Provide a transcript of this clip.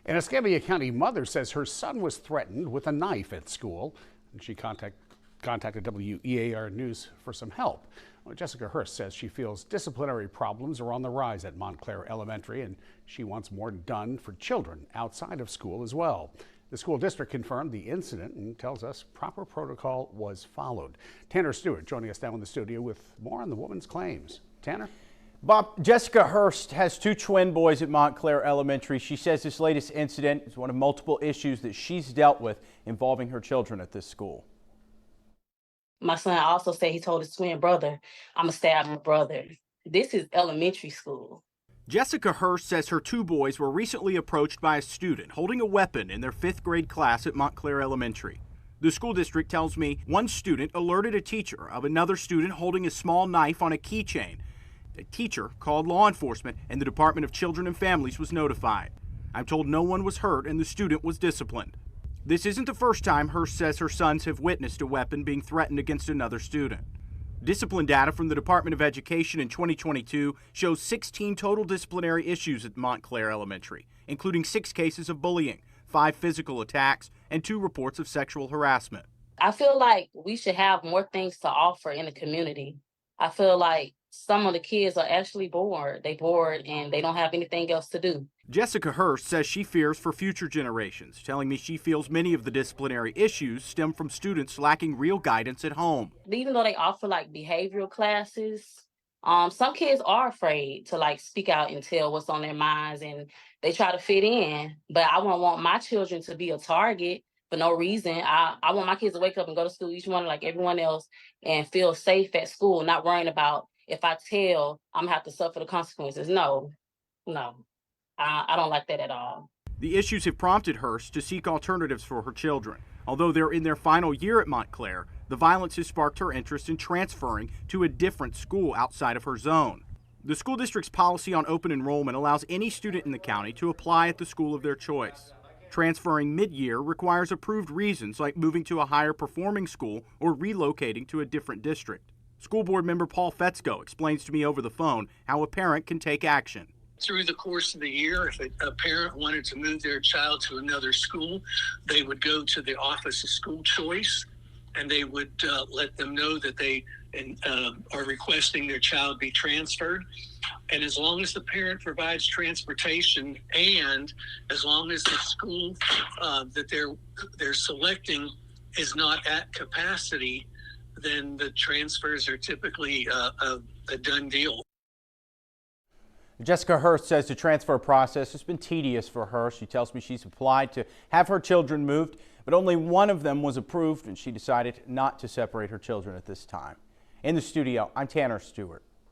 An Escambia County mother says her son was threatened with a knife at school, and she contacted WEAR News for some help. Well, Jessica Hurst says she feels disciplinary problems are on the rise at Montclair Elementary, and she wants more done for children outside of school as well. The school district confirmed the incident and tells us proper protocol was followed. Tanner Stewart joining us now in the studio with more on the woman's claims. Tanner? Bob, Jessica Hurst has two twin boys at Montclair Elementary. She says this latest incident is one of multiple issues that she's dealt with involving her children at this school. My son also said he told his twin brother, "I'm going to stab my brother." This is elementary school. Jessica Hurst says her two boys were recently approached by a student holding a weapon in their 5th grade class at Montclair Elementary. The school district tells me one student alerted a teacher of another student holding a small knife on a keychain. A teacher called law enforcement and the Department of Children and Families was notified. I'm told no one was hurt and the student was disciplined. This isn't the first time Hurst says her sons have witnessed a weapon being threatened against another student. Discipline data from the Department of Education in 2022 shows 16 total disciplinary issues at Montclair Elementary, including 6 cases of bullying, 5 physical attacks, and 2 reports of sexual harassment. I feel like we should have more things to offer in the community. I feel like some of the kids are actually bored. They're bored and they don't have anything else to do. Jessica Hurst says she fears for future generations, telling me she feels many of the disciplinary issues stem from students lacking real guidance at home. Even though they offer like behavioral classes, some kids are afraid to like speak out and tell what's on their minds, and they try to fit in. But I won't want my children to be a target for no reason. I want my kids to wake up and go to school, each one like everyone else, and feel safe at school, not worrying about if I tell, I'm gonna have to suffer the consequences. No. I don't like that at all. The issues have prompted Hurst to seek alternatives for her children. Although they're in their final year at Montclair, the violence has sparked her interest in transferring to a different school outside of her zone. The school district's policy on open enrollment allows any student in the county to apply at the school of their choice. Transferring mid-year requires approved reasons like moving to a higher performing school or relocating to a different district. School board member Paul Fetzko explains to me over the phone how a parent can take action. Through the course of the year, if a parent wanted to move their child to another school, they would go to the Office of School Choice and they would let them know that they are requesting their child be transferred. And as long as the parent provides transportation and as long as the school that they're selecting is not at capacity, then the transfers are typically a done deal. Jessica Hurst says the transfer process has been tedious for her. She tells me she's applied to have her children moved, but only one of them was approved, and she decided not to separate her children at this time. In the studio, I'm Tanner Stewart.